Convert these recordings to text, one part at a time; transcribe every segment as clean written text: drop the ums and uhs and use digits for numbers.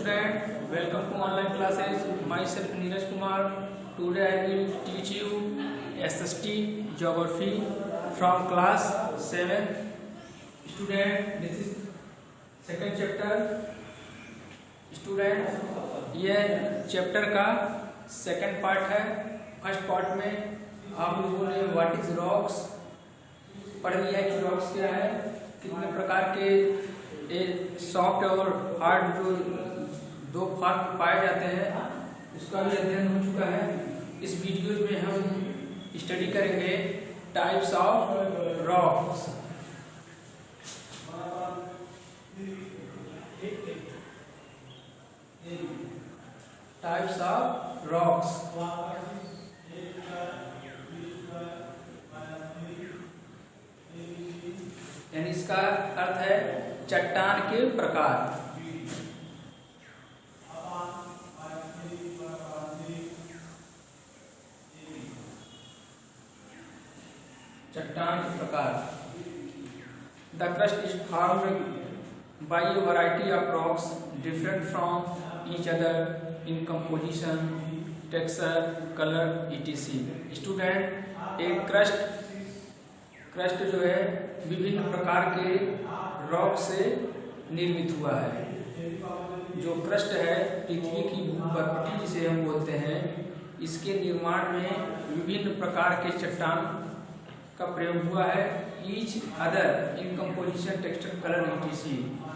student, welcome to online classes. Myself Neeraj Kumar. Today I will teach you SST Geography from class 7. Student, this is second chapter. Student, यह chapter का second part है. First part में आप लोगों ने what is rocks पढ़ लिया है कि रॉक्स क्या है, कितने प्रकार के सॉफ्ट और हार्ड जो दो फॉर्म पाए जाते हैं उसका भी अध्ययन हो चुका है. इस वीडियो में हम स्टडी करेंगे types of rocks. Types of rocks. यानी इसका अर्थ है चट्टान के प्रकार. चट्टान के प्रकार. The crust is formed by a variety of rocks different from each other in composition, texture, colour etc. Student, एक क्रस्ट जो है विभिन्न प्रकार के रॉक से निर्मित हुआ है. जो क्रस्ट है पृथ्वी की भूपटल जिसे हम बोलते हैं, इसके निर्माण में विभिन्न प्रकार के चट्टान का प्रयोग हुआ है. Each other in composition, texture, colour etc.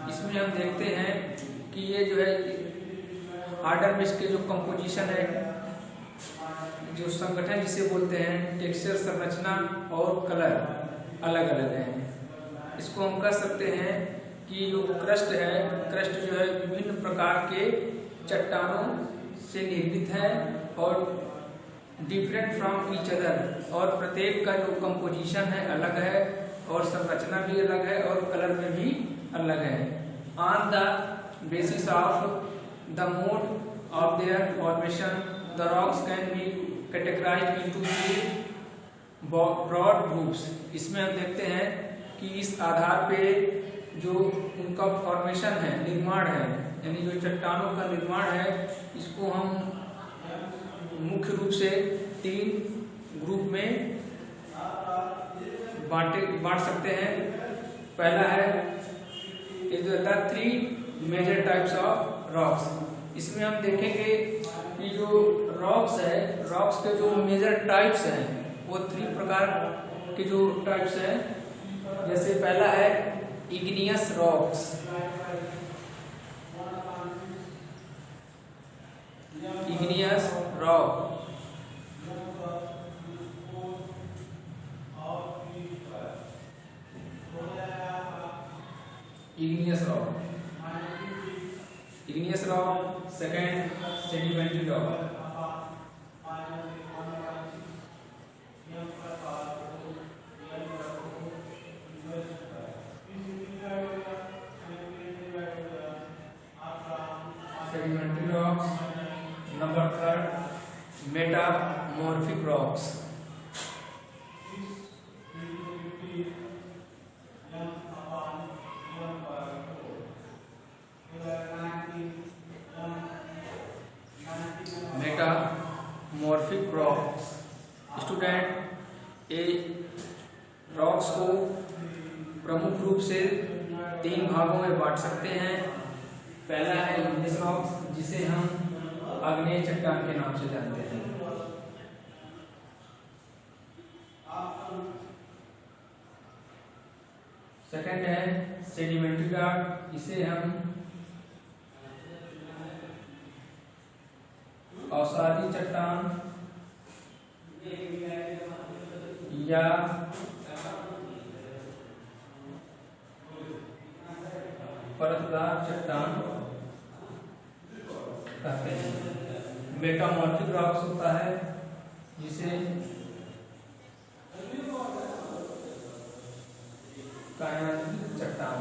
इसमें हम देखते हैं कि ये जो है हार्डर में इसके जो कंपोजिशन है, जो संगठन जिसे बोलते हैं, टेक्सचर, संरचना और कलर अलग अलग है. इसको हम कह सकते हैं कि जो क्रस्ट है, क्रस्ट जो है विभिन्न प्रकार के चट्टानों से निर्मित है और डिफरेंट फ्रॉम ईच अदर, और प्रत्येक का जो कंपोजिशन है अलग है और संरचना भी अलग है और कलर में भी अलग है. On the basis of the mode of their formation the rocks can be categorized into broad groups. इसमें हम देखते हैं कि इस आधार पे जो उनका फॉर्मेशन है, निर्माण है, यानी जो चट्टानों का निर्माण है, इसको हम मुख्य रूप से 3 ग्रुप में बांट सकते हैं. पहला है 3 मेजर टाइप्स ऑफ रॉक्स. इसमें हम देखेंगे कि जो रॉक्स है, रॉक्स के जो मेजर टाइप्स हैं वो 3 प्रकार के जो टाइप्स हैं. जैसे पहला है igneous rocks. Igneous rock. Igneous rock. Igneous rock. Second sedimentary rock. Sedimentary rocks. Number 3 metamorphic rocks. Metamorphic rocks. Student, ये रॉक्स को प्रमुख रूप से 3 भागों में बांट सकते हैं. पहला है इग्नियस रॉक्स, जिसे हम आग्नेय चट्टान के नाम से जानते हैं. सेकंड है सेडिमेंट्री रॉक. इसे हम अवसादी चट्टान या परतदार चट्टान कहते हैं. मेटामॉर्फिक रॉक्स होता है जिसे कायनाटिक चट्टान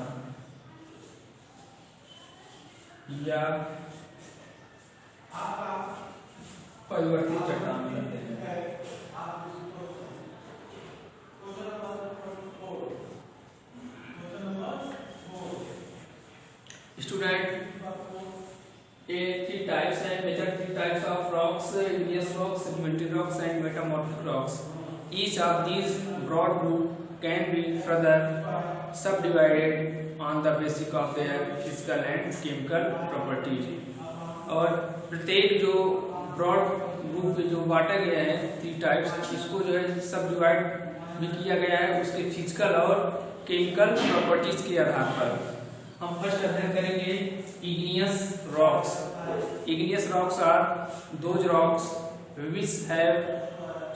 या परिवर्तित चट्टान कहते हैं. Student, three types and major three types of rocks: igneous rocks, sedimentary rocks, and metamorphic rocks. Each of these broad group can be further subdivided on the basis of their physical and chemical properties. और प्रत्येक जो broad group जो बांटा गया है three types, इसको जो है सब डिवाइड भी किया गया है उसके फिजिकल और केमिकल प्रॉपर्टीज के आधार पर। हम फर्स्ट अध्ययन करेंगे igneous rocks. Igneous rocks are those rocks which have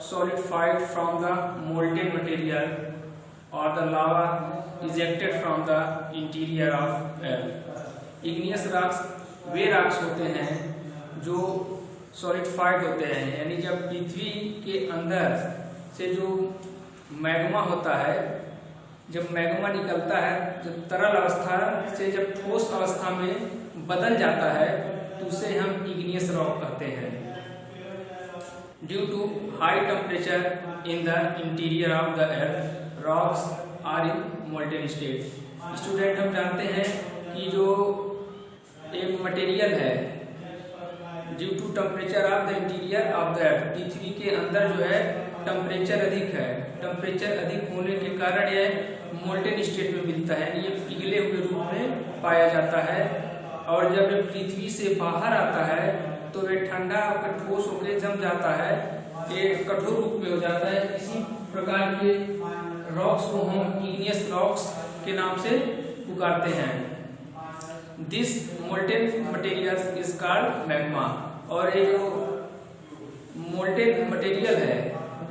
solidified from the molten material or the lava ejected from the interior of earth. Igneous rocks way rocks होते हैं जो solidified होते हैं, यानी जब पृथ्वी के अंदर से जो मैग्मा होता है, जब मैग्मा निकलता है, जब तरल अवस्था से जब ठोस अवस्था में बदल जाता है तो उसे हम इग्नियस रॉक कहते हैं। Due to high temperature in the interior of the earth, rocks are in molten state. Student, हम जानते हैं कि जो एक मटेरियल है, due to temperature of the interior of the earth, पृथ्वी के अंदर जो है टेम्परेचर अधिक है, टेम्परेचर अधिक होने के कारण यह मोल्टेन स्टेट में मिलता है, ये पिघले हुए रूप में पाया जाता है। और जब ये पृथ्वी से बाहर आता है तो वे ठंडा होकर ठोस होकर जम जाता है, ये कठोर रूप में हो जाता है। इसी प्रकार के रॉक्स को हम इग्नियस रॉक्स के नाम से पुकारते हैं। This molten material is called magma. और ये जो मोल्टेन मटेरियल है,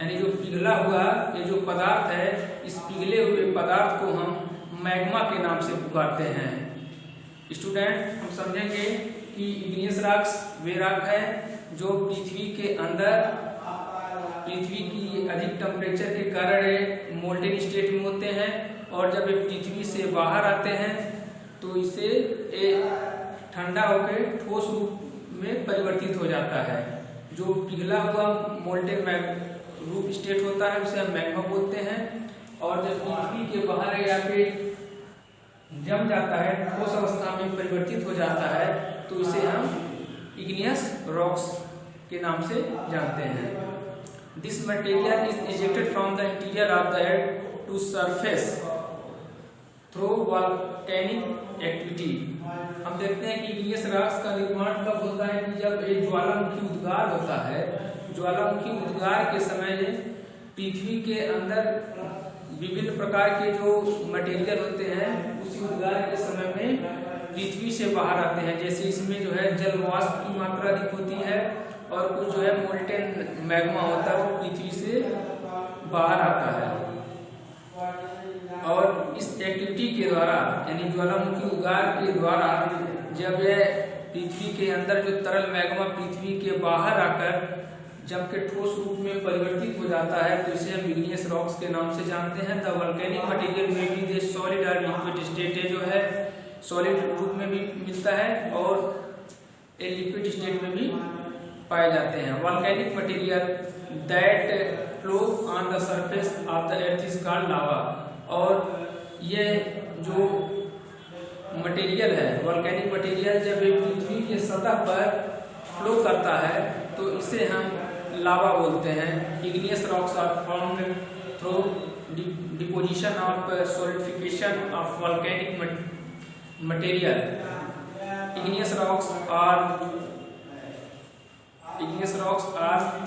यानी जो पिघला हुआ ये जो पदार्थ है, इस पिघले हुए पदार्थ को हम मैग्मा के नाम से पुकारते हैं। स्टूडेंट, हम समझेंगे कि इग्नियस रॉक्स वे रॉक है जो पृथ्वी के अंदर पृथ्वी की अधिक टेम्परेचर के कारण मोल्टेन स्टेट में होते हैं, और जब ये पृथ्वी से बाहर आते हैं तो इसे ठंडा होकर ठोस रूप में परिवर्तित हो जाता है। जो पिघला हुआ मोल्टेन रूप स्टेट होता है उसे हम मैग्मा बोलते हैं, और जब पृथ्वी के बाहर या फिर जम जाता है, ठोस अवस्था में परिवर्तित हो जाता है, तो इसे हम इग्नियस रॉक्स के नाम से जानते हैं। This material is ejected from the interior of the earth to surface through volcanic activity. हम देखते हैं कि इग्नियस रॉक्स का निर्माण कब होता है कि जब एक ज्वालामुखी उद्गार होता है। ज्वालामुखी उद्गार के समय पृथ्वी के अंदर विभिन्न प्रकार के जो मटेरियल होते हैं उसी उद्गार के समय में पृथ्वी से बाहर आते हैं। जैसे इसमें जो है जल वाष्प की मात्रा अधिक होती है, और कुछ जो है मोल्टेन मैग्मा होता है वो पृथ्वी से बाहर आता है। और इस एक्टिविटी के द्वारा, यानी ज्वालामुखी उद्गार के द्वारा, जब यह पृथ्वी के अंदर जो तरल मैग्मा पृथ्वी के बाहर आकर जब के ठोस रूप में परिवर्तित हो जाता है तो इसे हम इग्नियस रॉक्स के नाम से जानते हैं। द वोल्केनिक मटेरियल में भी दे सॉलिड और लिक्विड स्टेट जो है सॉलिड रूप में भी मिलता है और लिक्विड स्टेट में भी पाए जाते हैं। Volcanic material that flow on the surface of the earth is called lava. और ये जो मटेरियल है, वोल्केनिक मटेरियल, जब ये पृथ्वी के सतह पर फ्लो करता है तो इसे हम लावा बोलते हैं। Igneous rocks are formed through deposition of solidification of volcanic material. Igneous rocks are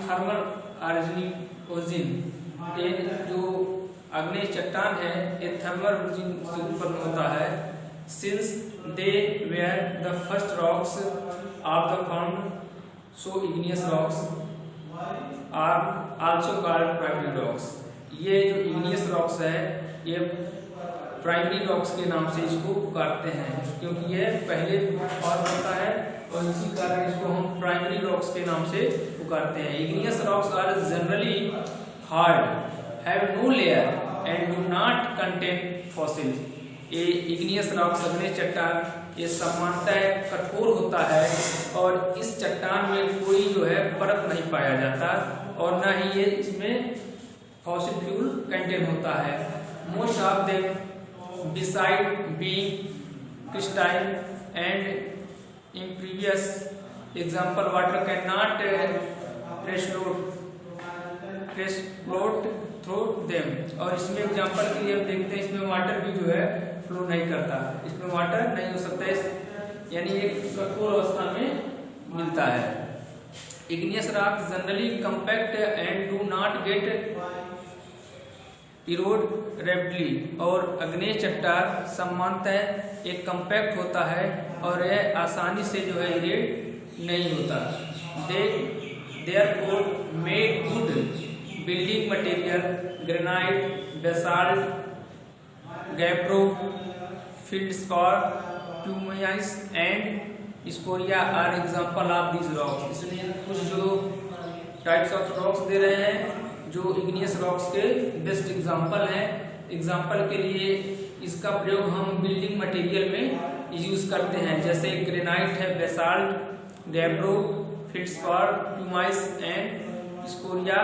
thermal origin. ये जो आग्नेय चट्टान है ये थर्मल ऑरिजिन से उत्पन्न होता है। Since they were the first rocks of the form, so igneous rocks are also called primary rocks. ये जो इग्नियस रॉक्स है ये प्राइमरी रॉक्स के नाम से इसको पुकारते हैं, क्योंकि ये पहले फॉर्म होता है और इसी कारण इसको हम प्राइमरी रॉक्स के नाम से पुकारते हैं। Igneous rocks are generally hard, have no layer and do not contain fossil. ये इग्नियस रॉक्स, अग्नेय चट्टान, ये सामान्यतः कठोर होता है और इस चट्टान में कोई जो है परत नहीं पाया जाता और न ही ये इसमें फॉसिल फ्यूल कंटेन होता है। Most of them beside being Christine and In previous example, water cannot press float through them. और इसमें एग्जांपल के लिए हम देखते हैं इसमें वाटर भी जो है फ्लो नहीं करता, इसमें वाटर नहीं हो सकता है, यानी एक कठोर अवस्था में मिलता है। Igneous rocks generally compact and do not get erode rapidly। और अग्नेय चट्टान सामान्यतः एक कम्पैक्ट होता है और यह आसानी से जो है इरेड नहीं होता। Therefore made good building material granite, basalt, gabbro, feldspar, pumice and scoria are example of this rocks. इसलिए कुछ जो टाइप्स ऑफ रॉक्स दे रहे हैं जो इग्नियस रॉक्स के बेस्ट एग्जाम्पल हैं। एग्जाम्पल के लिए इसका प्रयोग हम बिल्डिंग मटेरियल में यूज करते हैं, जैसे ग्रेनाइट है, basalt, gabbro, feldspar, pumice and scoria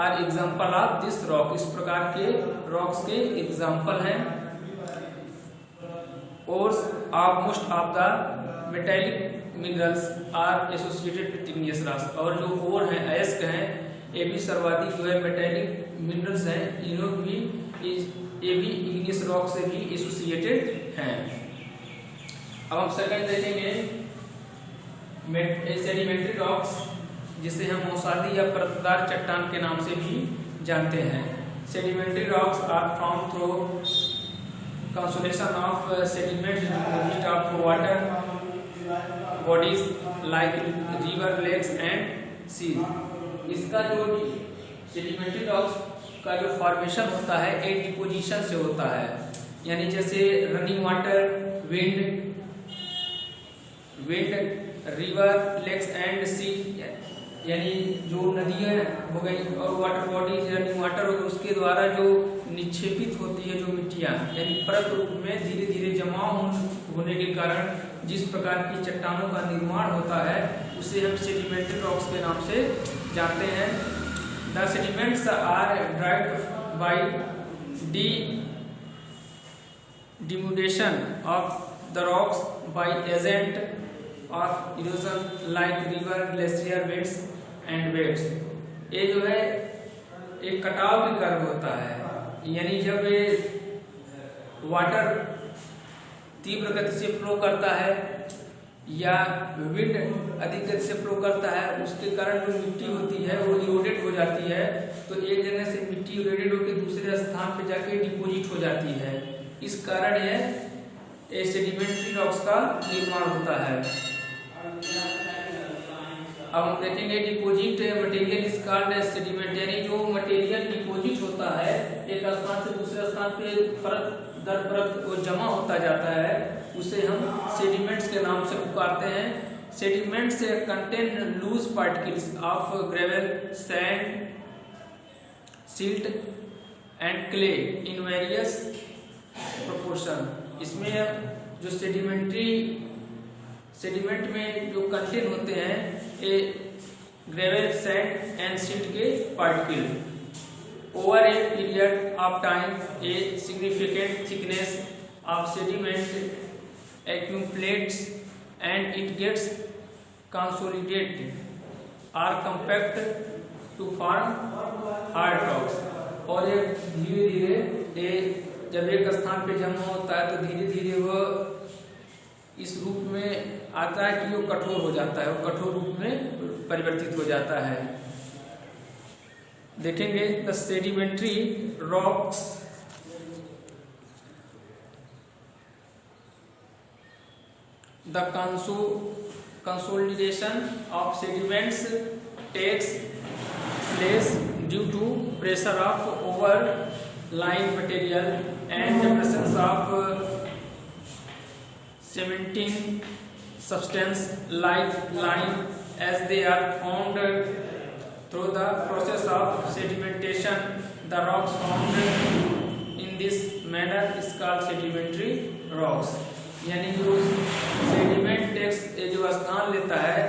are example of this rock. इस प्रकार के रॉक्स के एग्जाम्पल हैं। और most of the metallic minerals are associated with igneous rocks. और जो और हैं अयस्क हैं, ये भी सर्वाधिक जो है मेटेलिक मिनरल्स हैं, ये भी इग्नियस रॉक से भी एसोसिएटेड हैं। अब हम सेकंड देखेंगे सेडिमेंट्री रॉक्स, जिसे हम मौसादी या परतदार चट्टान के नाम से भी जानते हैं। Sedimentary rocks are form through consolation of sediment deposit of water bodies like river, lakes and sea. इसका जो सेडिमेंट्री रॉक्स का जो फॉर्मेशन होता है एक डिपोजिशन से होता है, यानी जैसे running water, wind, river, lakes and sea, यानी जो नदियां हो गई और वाटर बॉडीज रनिंग वाटर हो गई, उसके द्वारा जो निक्षेपित होती है जो मिट्टियां, यानी परत रूप में धीरे धीरे जमा होने के कारण जिस प्रकार की चट्टानों का निर्माण होता है उसे हम सेडिमेंट्री रॉक्स के नाम से जानते हैं। The sediments are derived by denudation of the rocks by agent of erosion like river, glacier, winds and waves. ये जो है एक कटाव के कर्म होता है, यानी जब ये वाटर तीव्र गति से फ्लो करता है या विंड अधिक गति से फ्लो करता है, उसके कारण जो मिट्टी होती है वो इरोडेड हो जाती है। तो एक जगह से मिट्टी इरोडेड होकर दूसरे स्थान पे जाके डिपोजिट हो जाती है। इस कारण यह सेडिमेंट्री रॉक्स का निर्माण होता है। अब हम देखेंगे deposit material is called sediment, यानी जो मटेरियल डिपोजिट होता है एक स्थान से दूसरे स्थान पे परत दर परत वो जमा होता जाता है, उसे हम सेडिमेंट्स के नाम से पुकारते हैं। Sediments contain loose particles of gravel, sand, silt and clay in various proportion. इसमें जो सेडिमेंट में जो कंटेन होते हैं ये ग्रेवल, सैंड एंड सिल्ट के particle. Over a period of time, a significant thickness of sediment accumulates and it gets consolidated or compact to form hard rocks। और ये धीरे धीरे जब एक स्थान पे जमा होता है तो धीरे धीरे वो इस रूप में आता है कि वो कठोर हो जाता है, वो कठोर रूप में परिवर्तित हो जाता है। देखेंगे the sedimentary rocks. The consolidation of sediments takes place due to pressure of overlying material and the presence of cementing substance like lime, as they are formed through the process of sedimentation. The rocks formed in this manner is called sedimentary rocks। यानी जो sediment takes जो स्थान लेता है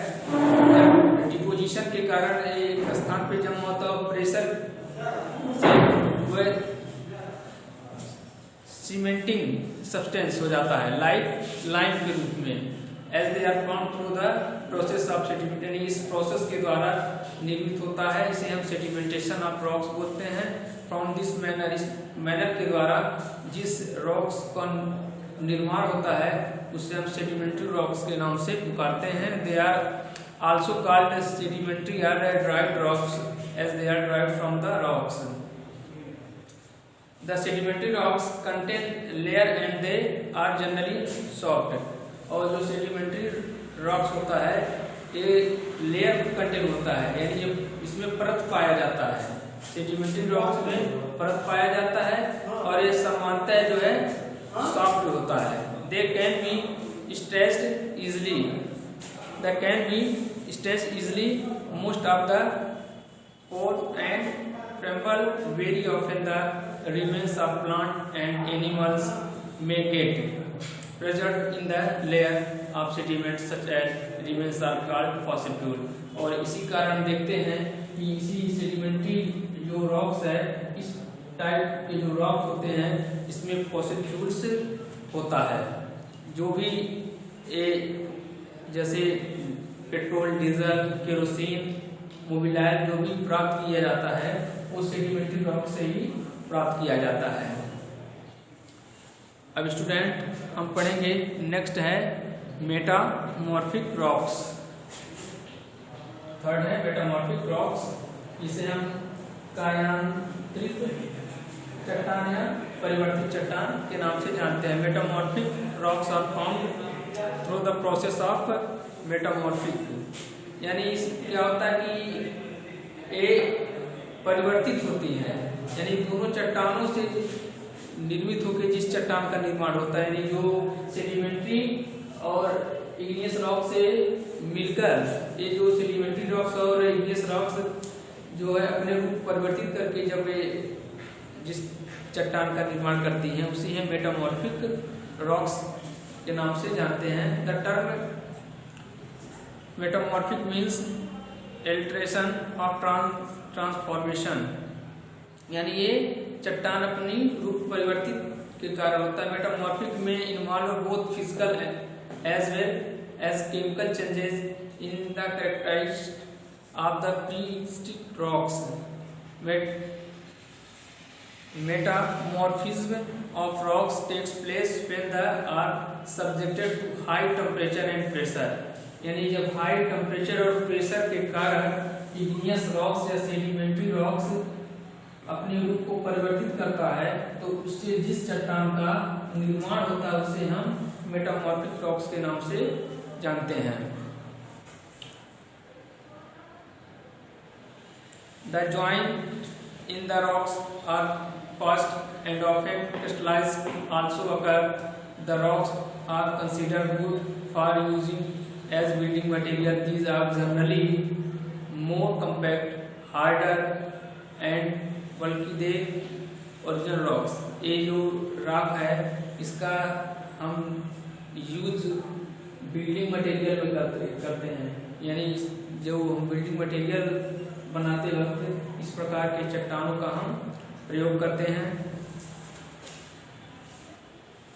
deposition के कारण एक स्थान पे जमा होता है, प्रेशर से वह सीमेंटिंग सब्सटेंस हो जाता है लाइक लाइम के रूप में। As they are form through the process of sediment, यानी इस प्रोसेस के द्वारा निर्मित होता है, इसे हम सेडिमेंटेशन ऑफ रॉक्स बोलते हैं। फ्रॉम दिस मैनर, इस मैनर के द्वारा जिस रॉक्स का निर्माण होता है उसे हम सेडिमेंट्री रॉक्स के नाम से पुकारते हैं। They are also called sedimentary or derived rocks as they are derived from the rocks. The sedimentary rocks contain layer and they are generally soft. और जो सेडिमेंट्री रॉक्स होता है ये लेयर कंटेन होता है, यानी ये इसमें परत पाया जाता है। सेडिमेंट्री रॉक्स में परत पाया जाता है और ये सामान्यतः जो है सॉफ्ट होता है। They can be stretched easily, they can be stretched easily most of the port and tremble very often the remains of plant and animals may get present in the layer of sediments such as remains are called fossil fuel। और इसी कारण देखते हैं कि इसी sedimentary जो rocks है, इस टाइप के जो रॉक्स होते हैं इसमें फॉसिल फ्यूल्स होता है। जो भी जैसे पेट्रोल, डीजल, केरोसिन, मोबिलाइल जो भी प्राप्त किया जाता है वो सेडिमेंट्री रॉक से ही प्राप्त किया जाता है। अब स्टूडेंट हम पढ़ेंगे, नेक्स्ट है मेटामॉर्फिक रॉक्स। थर्ड है मेटामॉर्फिक रॉक्स, इसे हम कायांतरित चट्टान या परिवर्तित चट्टान के नाम से जानते हैं। Metamorphic rocks are found through the process of metamorphic, यानी क्या होता है कि ये परिवर्तित होती है, यानी दोनों चट्टानों से निर्मित होकर जिस चट्टान का निर्माण होता है, यानी जो सेडिमेंट्री और इग्नियस रॉक से मिलकर ये जो सेडिमेंट्री रॉक्स और इग्नियस रॉक्स जो है अपने रूप परिवर्तित करके जब ये जिस चट्टान का निर्माण करती हैं उसी है मेटामॉर्फिक रॉक्स के नाम से जानते हैं। The term metamorphic means alteration of transformation, यानी ये चट्टान अपनी रूप परिवर्तित के कारण होता है। मेटामॉर्फिक में involve both physical as well as chemical changes in the characteristics of the prehistoric rocks. Metamorphism of rocks takes place when they are subjected to high temperature and pressure, यानी जब हाई टेम्परेचर और pressure के कारण igneous rocks या sedimentary rocks अपने रूप को परिवर्तित करता है तो उससे जिस चट्टान का निर्माण होता है उसे हम मेटामॉर्फिक रॉक्स के नाम से जानते हैं। The joint in the rocks are fast and often crystallized also occur. The rocks are considered good for using as building material. These are generally more compact, harder and बल्कि दे original rocks. ये जो rock है इसका हम use building material में करते हैं, यानी जो हम बिल्डिंग मटेरियल बनाते वक्त इस प्रकार के चट्टानों का हम प्रयोग करते हैं।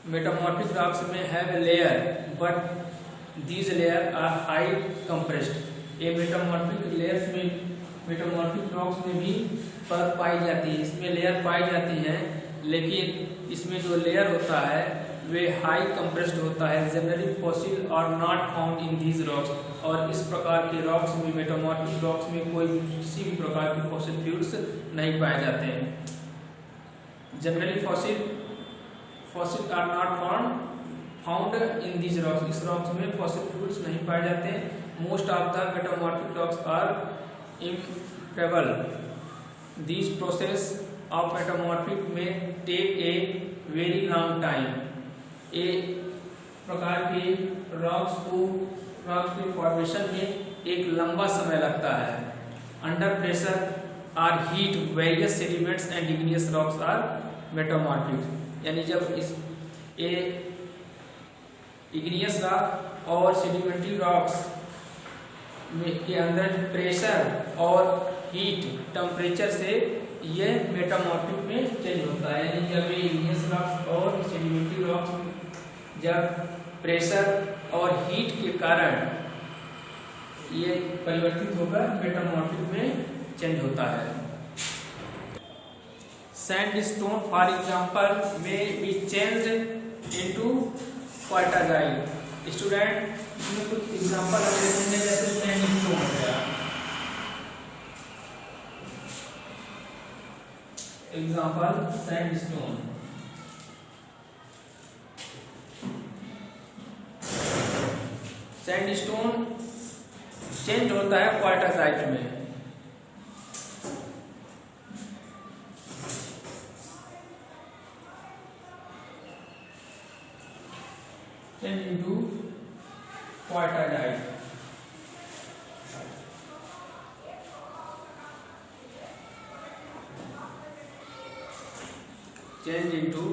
मेटामॉर्फिक रॉक्स में have layer but these layer are high compressed. ये मेटामॉर्फिक लेयर्स में, मेटामॉर्फिक रॉक्स में भी परत पाई जाती है, इसमें लेयर पाई जाती हैं, लेकिन इसमें जो लेयर होता है वे हाई कंप्रेस्ड होता है। जनरली फॉसिल और not found in these rocks. और इस प्रकार के रॉक्स में, मेटामॉर्फिक रॉक्स में कोई किसी भी प्रकार के फॉसिल फ्यूल्स नहीं पाए जाते हैं। Generally fossil are not found in these rocks. इस रॉक्स में फॉसिल फ्यूल्स नहीं पाए जाते हैं। Most of the metamorphic rocks are impermeable. These process of metamorphic may take a very long time। एक प्रकार के रॉक्स के फॉर्मेशन में एक लंबा समय लगता है। Under pressure or heat various sediments and igneous rocks are metamorphic, यानी जब इस इग्नियस रॉक और सेडिमेंट्री रॉक्स के अंदर प्रेशर और हीट टेम्परेचर से ये मेटामॉर्फिक में चेंज होता है। यानी जब ये इग्नियस रॉक्स और सेडिमेंट्री रॉक्स जब प्रेशर और हीट के कारण ये परिवर्तित होकर मेटामॉर्फिक में चेंज होता है। सैंडस्टोन फॉर एग्जांपल में बी चेंज इनटू क्वार्टाजाइट। स्टूडेंट इसमें कुछ एग्जांपल हम देखेंगे, जैसे सैंडस्टोन हो गया, एग्जांपल सैंडस्टोन। सैंडस्टोन चेंज होता है क्वार्टाजाइट में। Change into quartzite. Change into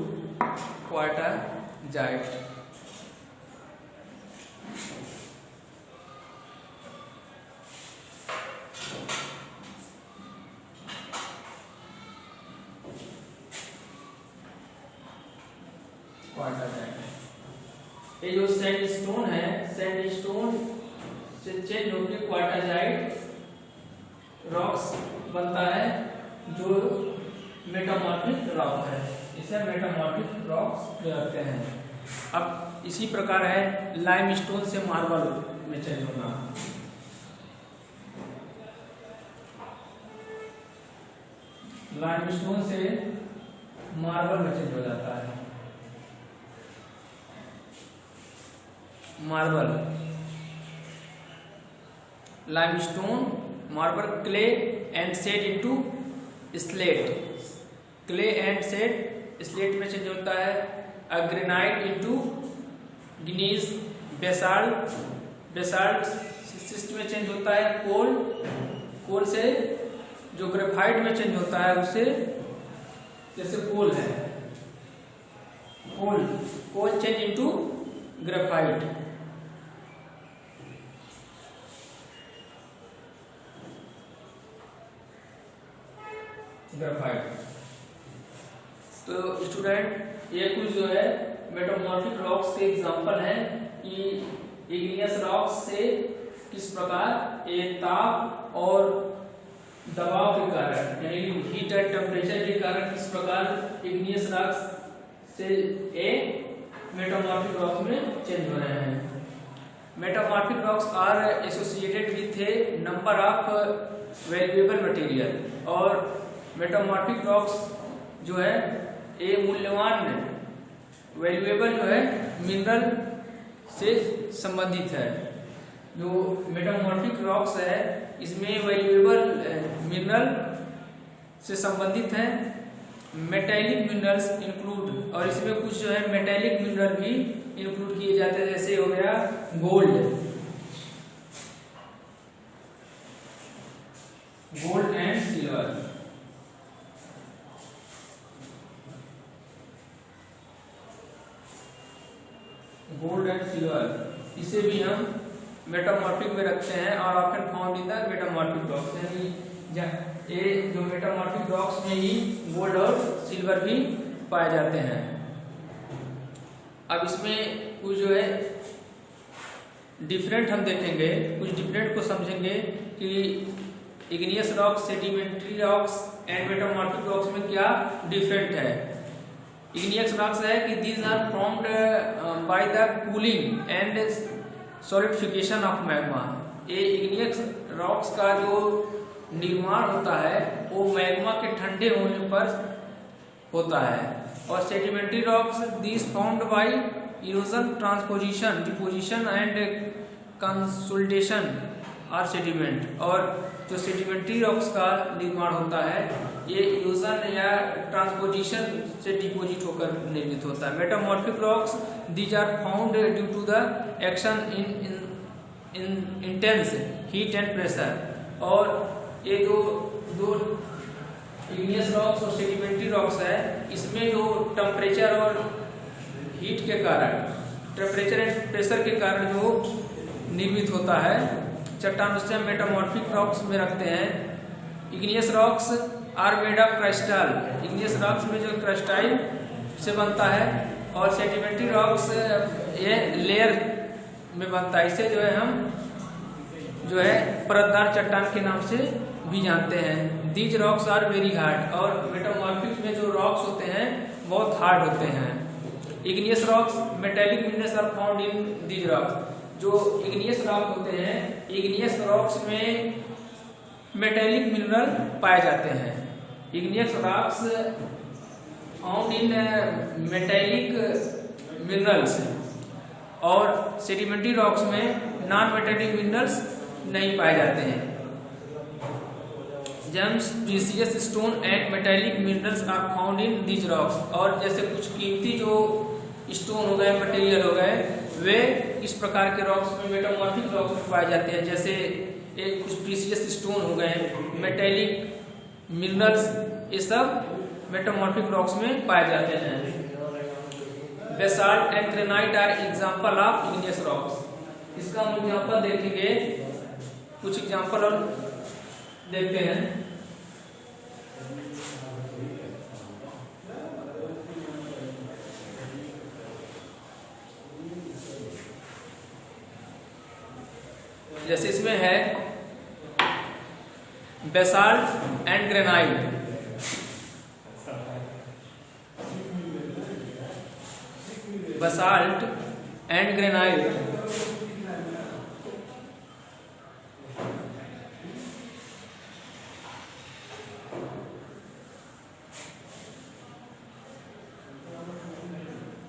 quartzite. ये जो सैंडस्टोन है, सैंडस्टोन से चेंज होकर क्वार्टाजाइट रॉक्स बनता है, जो मेटामॉर्फिक रॉक है। इसे मेटामॉर्फिक रॉक्स कहते हैं। अब इसी प्रकार है लाइमस्टोन से मार्बल में चेंज होना। लाइमस्टोन से मार्बल में चेंज हो जाता है। Marble, limestone, marble, clay and sand into slate. Clay and sand slate में चेंज होता है। Granite into gneiss, basalt, basalt schist में चेंज होता है। कोल, कोल से जो ग्रेफाइट में चेंज होता है उसे, जैसे कोल है, कोल, कोल चेंज इनटू ग्रेफाइट। ग्रेफाइट। तो स्टूडेंट ये कुछ जो है मेटामॉर्फिक रॉक्स के एग्जांपल हैं कि इग्नियस रॉक्स से किस प्रकार एक ताप और दबाव के कारण, यानी हीट एंड टेम्परेचर के कारण किस प्रकार इग्नियस रॉक्स से एक मेटामॉर्फिक रॉक्स में चेंज हो रहे हैं। Metamorphic rocks are associated with a number of valuable material. और मेटामॉर्फिक रॉक्स जो है ये मूल्यवान वैल्यूएबल जो है मिनरल से संबंधित है। जो मेटामॉर्फिक रॉक्स है इसमें वैल्यूएबल मिनरल से संबंधित है। मेटेलिक मिनरल्स इंक्लूड, और इसमें कुछ जो है मेटेलिक मिनरल भी इंक्लूड किए जाते हैं, जैसे हो गया gold, gold and silver. Gold and silver, इसे भी हम मेटामॉर्फिक में रखते हैं और often found in the metamorphic rocks. यानी ये जो मेटामॉर्फिक रॉक्स में ही गोल्ड और सिल्वर भी पाए जाते हैं। अब इसमें कुछ जो है डिफरेंट हम देखेंगे, कुछ डिफरेंट को समझेंगे कि igneous rocks, sedimentary rocks and metamorphic rocks में क्या डिफरेंट है। इग्नियस रॉक्स है कि these are formed by the cooling and solidification of magma. ये इग्नियस रॉक्स का जो निर्माण होता है वो मैग्मा के ठंडे होने पर होता है। और sedimentary rocks these found by erosion, transposition, deposition and consolidation or sediment. और जो सेडिमेंट्री रॉक्स का निर्माण होता है ये इरोजन या ट्रांसपोजिशन से डिपोजिट होकर निर्मित होता है। Metamorphic rocks these are found due to the action in intense heat and pressure. और ये जो दो इग्नियस रॉक्स और सेडिमेंट्री रॉक्स है इसमें जो टेम्परेचर और हीट के कारण, टेम्परेचर एंड प्रेशर के कारण जो निर्मित होता है चट्टान, उससे हम मेटामॉर्फिक रॉक्स में रखते हैं। Igneous rocks are made of crystal, igneous rocks में जो क्रिस्टाइल से बनता है। और सेडिमेंट्री रॉक्स ये लेयर में बनता है। इसे जो है हम जो है परतदार चट्टान के नाम से भी जानते हैं। These rocks are very hard, और मेटामॉर्फिक में जो रॉक्स होते हैं बहुत हार्ड होते हैं। Igneous rocks, metallic minerals are found in these rocks. जो इग्नियस रॉक होते हैं, इग्नियस रॉक्स में मेटेलिक मिनरल पाए जाते हैं। Igneous rocks found in metallic minerals, और सेडिमेंट्री रॉक्स में नॉन मेटेलिक मिनरल्स नहीं पाए जाते हैं। Gems, precious stone and metallic minerals are found in these rocks, और जैसे कुछ कीमती जो स्टोन हो गए, मटेरियल हो गए, वे इस प्रकार के रॉक्स में, मेटामॉर्फिक रॉक्स में पाए जाते हैं। जैसे एक कुछ प्रीसियस स्टोन हो गए, मेटेलिक मिनरल्स, ये सब मेटामॉर्फिक रॉक्स में पाए जाते हैं। Basalt and granite are example of igneous rocks. इसका हम एग्जांपल देखेंगे, कुछ एग्जांपल और देखते हैं। जैसे इसमें है basalt and granite. Basalt and granite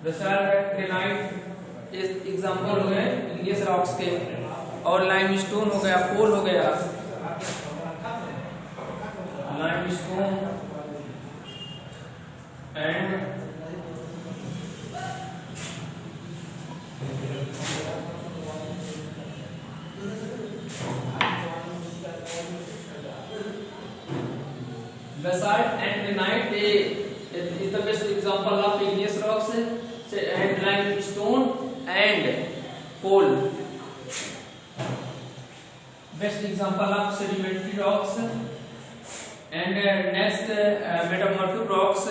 basalt granite example हो गए इग्नियस रॉक्स के, और लाइमस्टोन हो गया, कोल हो गया, limestone and basalt and granite is the best example of igneous rocks, and limestone and coal best example of sedimentary rocks, and next metamorphic rocks,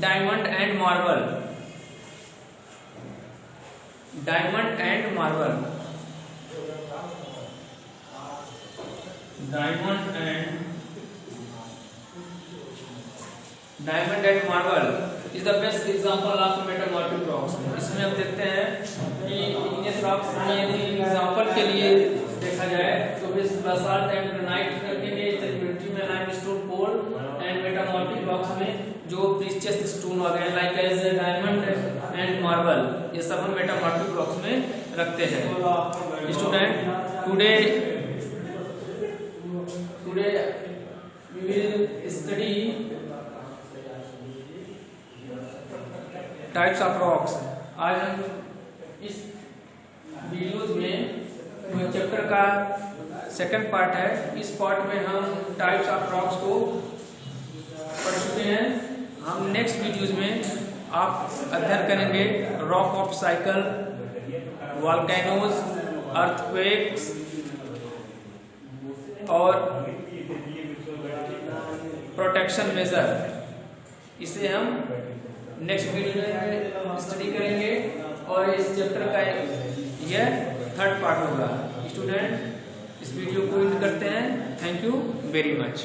diamond and marble. Diamond and marble. Diamond and marble is the best example of metamorphic rocks. इसमें हम देखते हैं कि igneous rocks में यदि example के लिए देखा जाए तो basalt and granite रखेंगे, sedimentary में limestone, coal, and metamorphic rocks में जो precious stone वगैरह like as diamond and marble, ये सब हम metamorphic rocks में रखते हैं। Student, today we will study types of rocks. आज हम इस वीडियोज में चैप्टर का सेकंड पार्ट है, इस पार्ट में हम टाइप्स ऑफ रॉक्स को पढ़ चुके हैं। हम नेक्स्ट वीडियोज में आप अध्ययन करेंगे rock of cycle, volcanoes, earthquakes और प्रोटेक्शन मेजर। इसे हम नेक्स्ट वीडियो में स्टडी करेंगे, और इस चैप्टर का यह थर्ड पार्ट होगा। स्टूडेंट, इस वीडियो को एंड करते हैं। Thank you very much.